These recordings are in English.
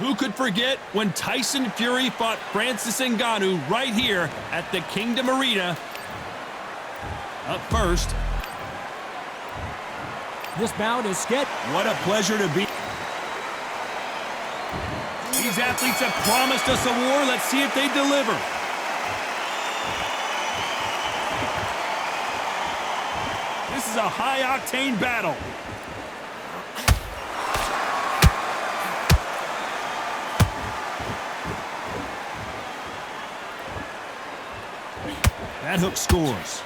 Who could forget when Tyson Fury fought Francis Ngannou right here at the Kingdom Arena? Up first. This bout is sketched. What a pleasure to be. These athletes have promised us a war. Let's see if they deliver. This is a high-octane battle. That hook scores.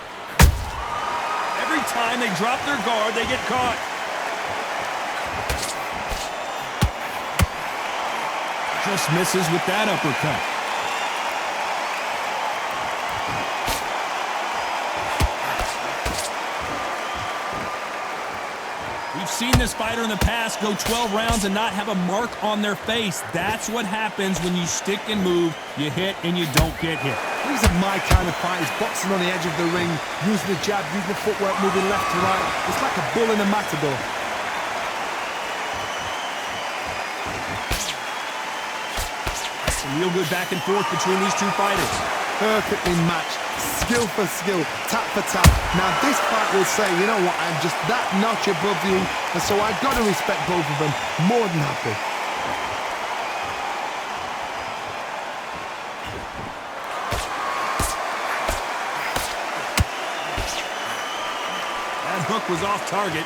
Every time they drop their guard, they get caught. Just misses with that uppercut. We've seen this fighter in the past go 12 rounds and not have a mark on their face. That's what happens when you stick and move, you hit and you don't get hit. These are my kind of fighters, boxing on the edge of the ring, using the jab, using the footwork, moving left to right. It's like a bull in a matador. Some real good back and forth between these two fighters. Perfectly matched, skill for skill, tap for tap. Now this fight will say, you know what, I'm just that notch above you, and so I've got to respect both of them. More than happy. That hook was off target.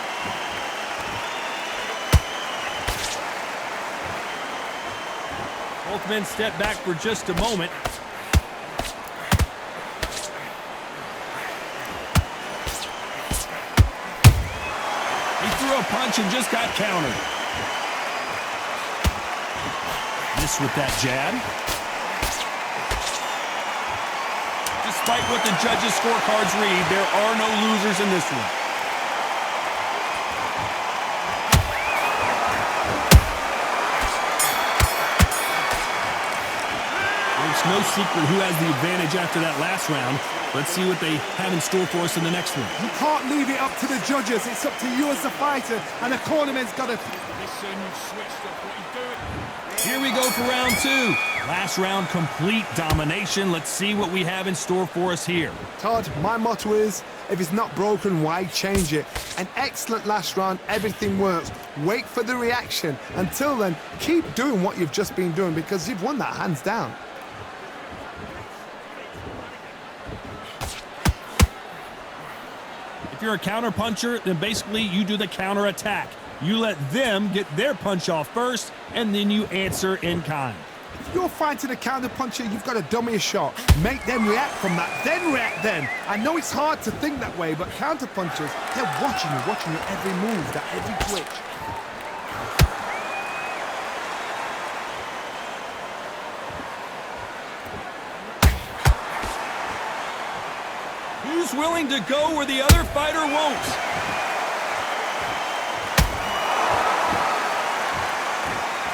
Both men step back for just a moment. A punch and just got countered. Miss with that jab. Despite what the judges' scorecards read, there are no losers in this one. It's no secret who has the advantage after that last round. Let's see what they have in store for us in the next one. You can't leave it up to the judges. It's up to you as the fighter, and the cornerman's got to... Listen, you switched up what you're doing. Here we go for round two. Last round, complete domination. Let's see what we have in store for us here. Todd, my motto is, if it's not broken, why change it? An excellent last round, everything works. Wait for the reaction. Until then, keep doing what you've just been doing, because you've won that hands down. If you're a counter puncher, then basically you do the counter attack. You let them get their punch off first, and then you answer in kind. If you're fighting a counter puncher, you've got to dummy a shot. Make them react from that, then react then. I know it's hard to think that way, but counter punchers, they're watching your every move, that every twitch. Who's willing to go where the other fighter won't?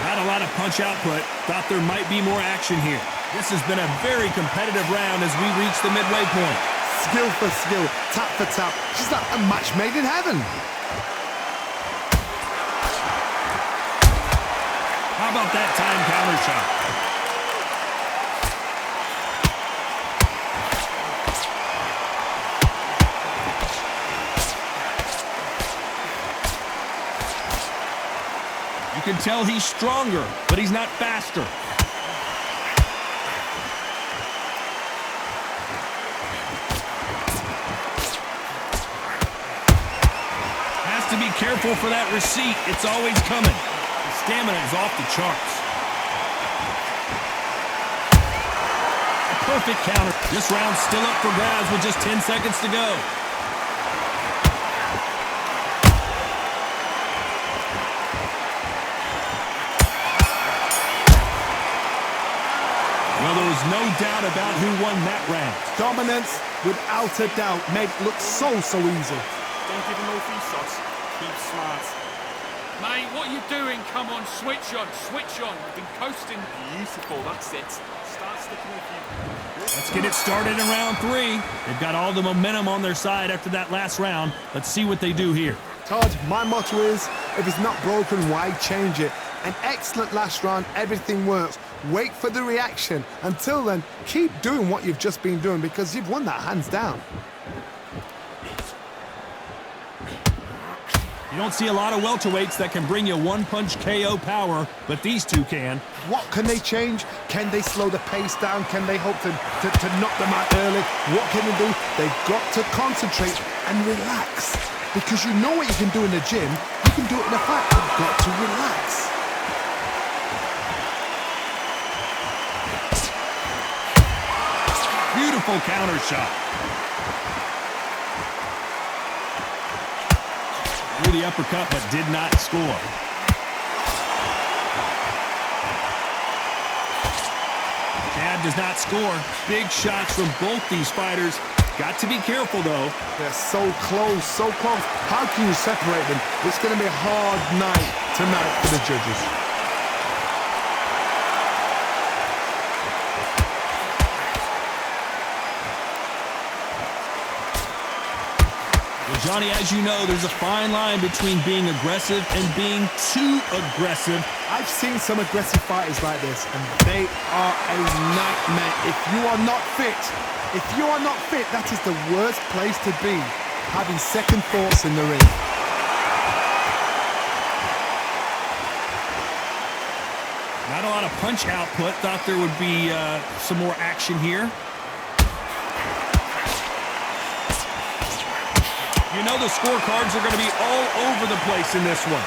Not a lot of punch output. Thought there might be more action here. This has been a very competitive round as we reach the midway point. Skill for skill, tap for tap. Just like a match made in heaven. How about that time counter shot? You can tell he's stronger, but he's not faster. Has to be careful for that receipt. It's always coming. The stamina is off the charts. A perfect counter. This round's still up for grabs with just 10 seconds to go. Well, there was no doubt about who won that round. Dominance, without a doubt, made it look so easy. Don't give him all free shots. Keep smart. Mate, what are you doing? Come on, switch on, switch on. You've been coasting. Beautiful, that's it. Start sticking with you. Let's get it started in round three. They've got all the momentum on their side after that last round. Let's see what they do here. Todd, my motto is, if it's not broken, why change it? An excellent last round, everything works. Wait for the reaction. Until then, keep doing what you've just been doing because you've won that hands down. You don't see a lot of welterweights that can bring you one-punch KO power, but these two can. What can they change? Can they slow the pace down? Can they hope to knock them out early? What can they do? They've got to concentrate and relax. Because you know what you can do in the gym, you can do it in a fight. You've got to relax. Beautiful counter shot. Threw the uppercut, but did not score. Jab does not score. Big shots from both these fighters. Got to be careful, though. They're so close, so close. How can you separate them? It's going to be a hard night tonight for the judges. Well, Johnny, as you know, there's a fine line between being aggressive and being too aggressive. I've seen some aggressive fighters like this, and they are a nightmare. If you are not fit, that is the worst place to be, having second thoughts in the ring. Not a lot of punch output. Thought there would be some more action here. You know the scorecards are going to be all over the place in this one.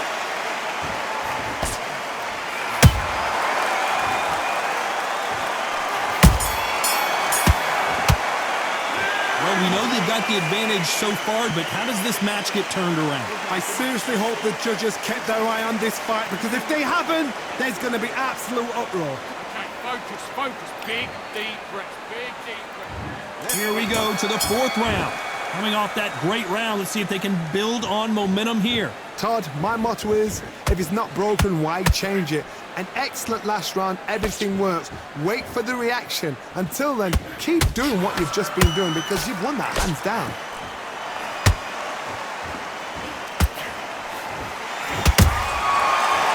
Well, we know they've got the advantage so far, but how does this match get turned around? I seriously hope the judges kept their eye on this fight, because if they haven't, there's going to be absolute uproar. Okay, focus, focus. Big, deep breath. Big, deep breath. Here we go to the fourth round. Coming off that great round, let's see if they can build on momentum here. Todd, my motto is, if it's not broken, why change it? An excellent last round, everything works. Wait for the reaction. Until then, keep doing what you've just been doing because you've won that hands down.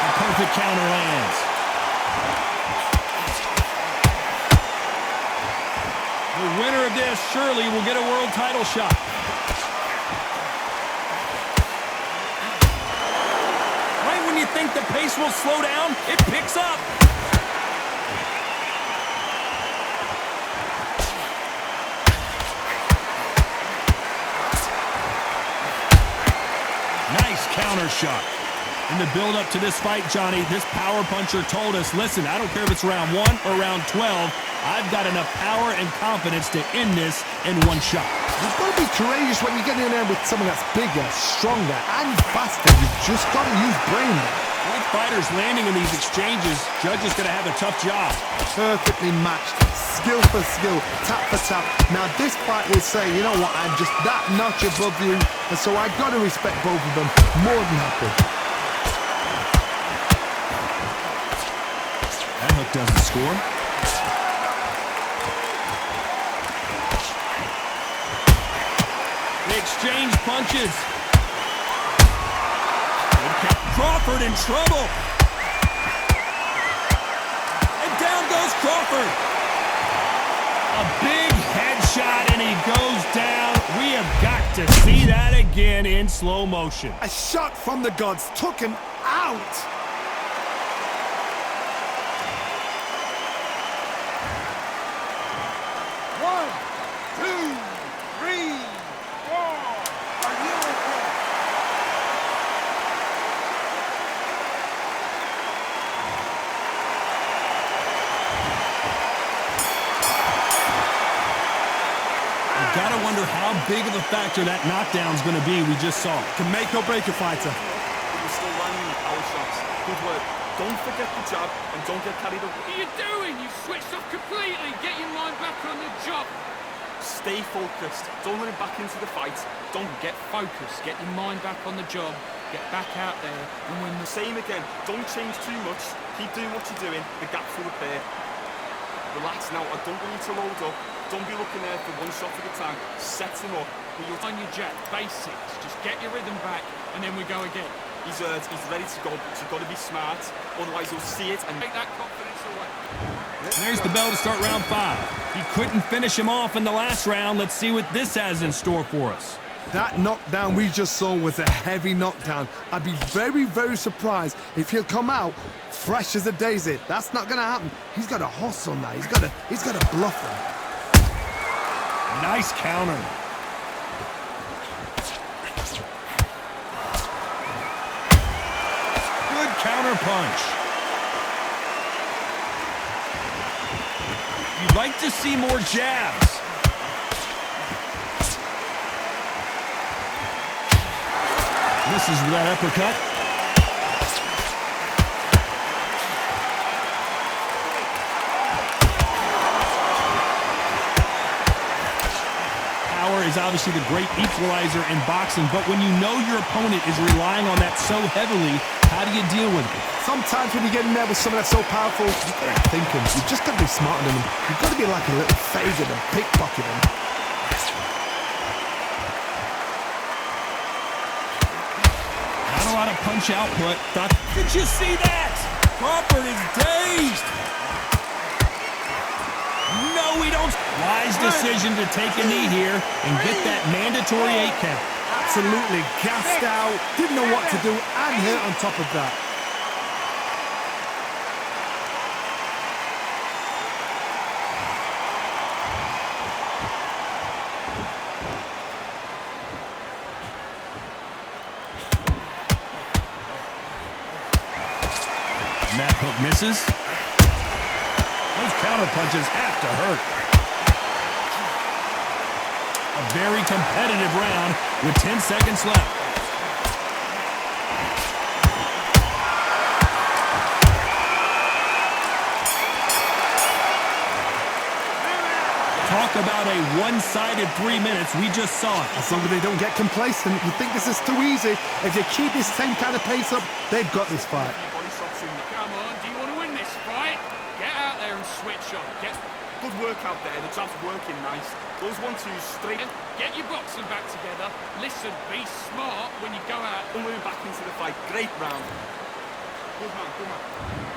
A perfect counter lands. The winner of this surely will get a world title shot. Right when you think the pace will slow down, it picks up. Nice counter shot. In the build-up to this fight, Johnny, this power puncher told us, listen, I don't care if it's round 1 or round 12, I've got enough power and confidence to end this in one shot. You've got to be courageous when you get in there with someone that's bigger, stronger, and faster. You've just got to use brain. Both fighters landing in these exchanges, judges going to have a tough job. Perfectly matched, skill for skill, tap for tap. Now this fight will say, you know what, I'm just that notch above you, and so I've got to respect both of them more than happy. That hook doesn't score. They exchange punches. Crawford in trouble. And down goes Crawford. A big headshot and he goes down. We have got to see that again in slow motion. A shot from the gods took him out. One, two, three, four. Are you okay? Gotta wonder how big of a factor that knockdown's gonna be we just saw. Can make or break a fighter. You're still landing the power shots. Good work. Don't forget the jab and don't get carried away. What are you doing? You switched off completely. Get your mind back on the job. Stay focused. Don't let him back into the fight. Don't get focused. Get your mind back on the job. Get back out there and win the same again. Don't change too much. Keep doing what you're doing. The gaps will appear. Relax now. I don't want you to load up. Don't be looking there for one shot at a time. Set him up. You'll find your jab. Basics. Just get your rhythm back and then we go again. He's ready to go, but you've got to be smart. Otherwise, he'll see it and take that confidence away. There's the bell to start round 5. He couldn't finish him off in the last round. Let's see what this has in store for us. That knockdown we just saw was a heavy knockdown. I'd be very, very surprised if he'll come out fresh as a daisy. That's not going to happen. He's got a hustle on that. He's got to bluff them. Nice counter. Good counter punch. You'd like to see more jabs. Misses with that uppercut. Power is obviously the great equalizer in boxing, but when you know your opponent is relying on that so heavily, how do you deal with it? Sometimes when you get in there with someone that's so powerful, you've got to think him. You've just got to be smarter than him. You've got to be like a little faggot and pickpocket him. Not a lot of punch output. Did you see that? Crawford is dazed. No, we don't. Wise decision to take a knee here and get that mandatory 8 count. Absolutely gassed out, didn't know what to do, and hit on top of that. That hook misses. Those counter punches have to hurt. A very competitive round with 10 seconds left. Talk about a one-sided 3 minutes. We just saw it. As long as they don't get complacent, you think this is too easy. If you keep this same kind of pace up, they've got this fight. Come on, do you want to win this fight? Get out there and switch up. Get good work out there. The jab's working nice. Those 1-2s straight. Get your boxing back together. Listen, be smart when you go out. And we're back into the fight. Great round. Good man, good man.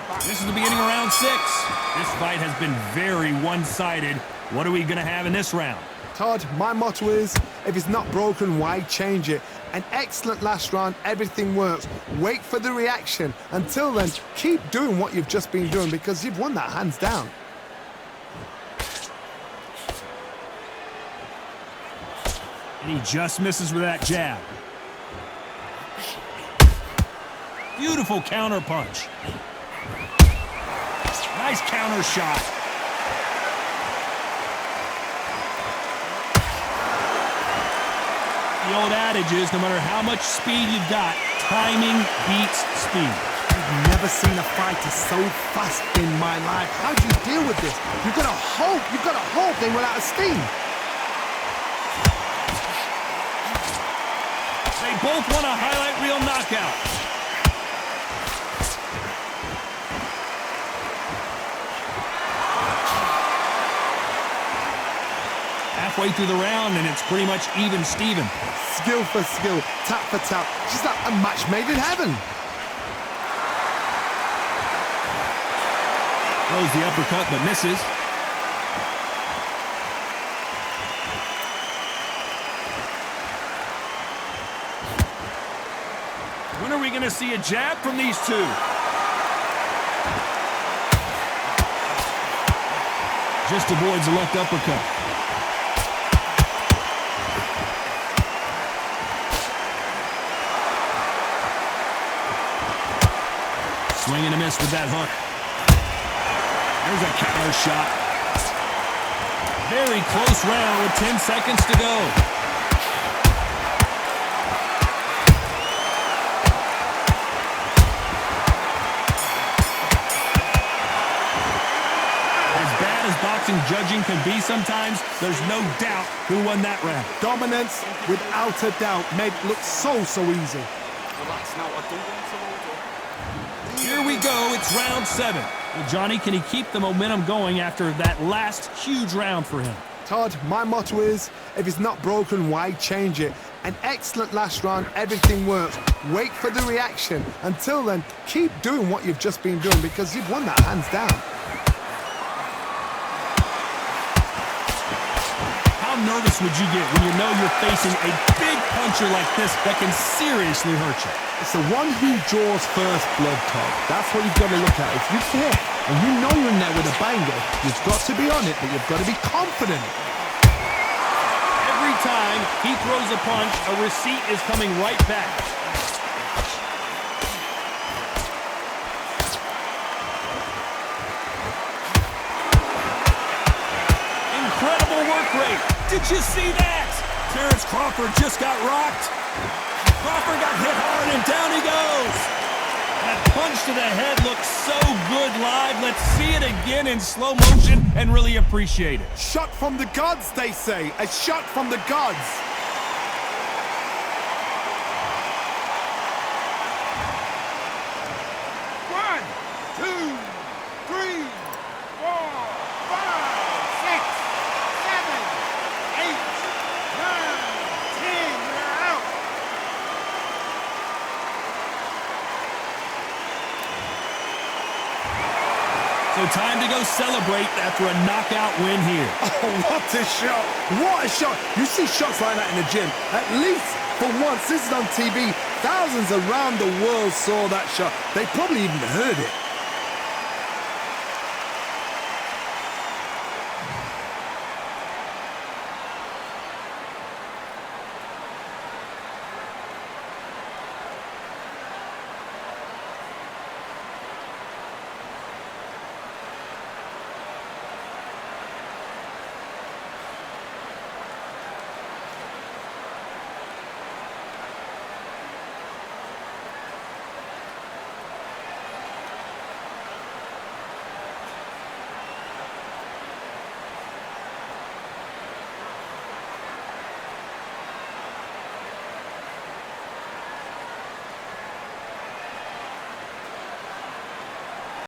Back. This is the beginning of round 6. This fight has been very one-sided. What are we going to have in this round? Todd, my motto is, if it's not broken, why change it? An excellent last round, everything works. Wait for the reaction. Until then, keep doing what you've just been doing because you've won that hands down. And he just misses with that jab. Beautiful counter punch. Nice counter shot. The old adage is, no matter how much speed you've got, timing beats speed. I've never seen a fighter so fast in my life. How do you deal with this? You've got to hope they run out of steam. They both want a highlight reel knockout. Halfway through the round, and it's pretty much even Steven. Skill for skill, tap for tap. Just like a match made in heaven. Throws the uppercut, but misses. When are we going to see a jab from these two? Just avoids the left uppercut. Swing and a miss with that hook. There's a counter shot. Very close round with 10 seconds to go. As bad as boxing judging can be sometimes, there's no doubt who won that round. Dominance, without a doubt, made it look so easy. Relax now. I don't want to load up. Here we go, it's round 7. Well, Johnny, can he keep the momentum going after that last huge round for him? Todd, my motto is, if it's not broken, why change it? An excellent last round, everything works. Wait for the reaction. Until then, keep doing what you've just been doing because you've won that hands down. How nervous would you get when you know you're facing a big puncher like this that can seriously hurt you? It's the one who draws first blood, Todd. That's what you've got to look at. If you hit and you know you're in there with a banger, you've got to be on it, but you've got to be confident. Every time he throws a punch, a receipt is coming right back. Incredible work rate. Did you see that? Terrence Crawford just got rocked. Crawford got hit hard and down he goes. That punch to the head looks so good live. Let's see it again in slow motion and really appreciate it. Shot from the gods, they say. A shot from the gods. One, two, three, four, five, six, seven, eight, nine, 10. You're out. So time to go celebrate after a knockout win here. Oh, what a shot. What a shot. You see shots like that in the gym. At least for once, this is on TV. Thousands around the world saw that shot. They probably even heard it.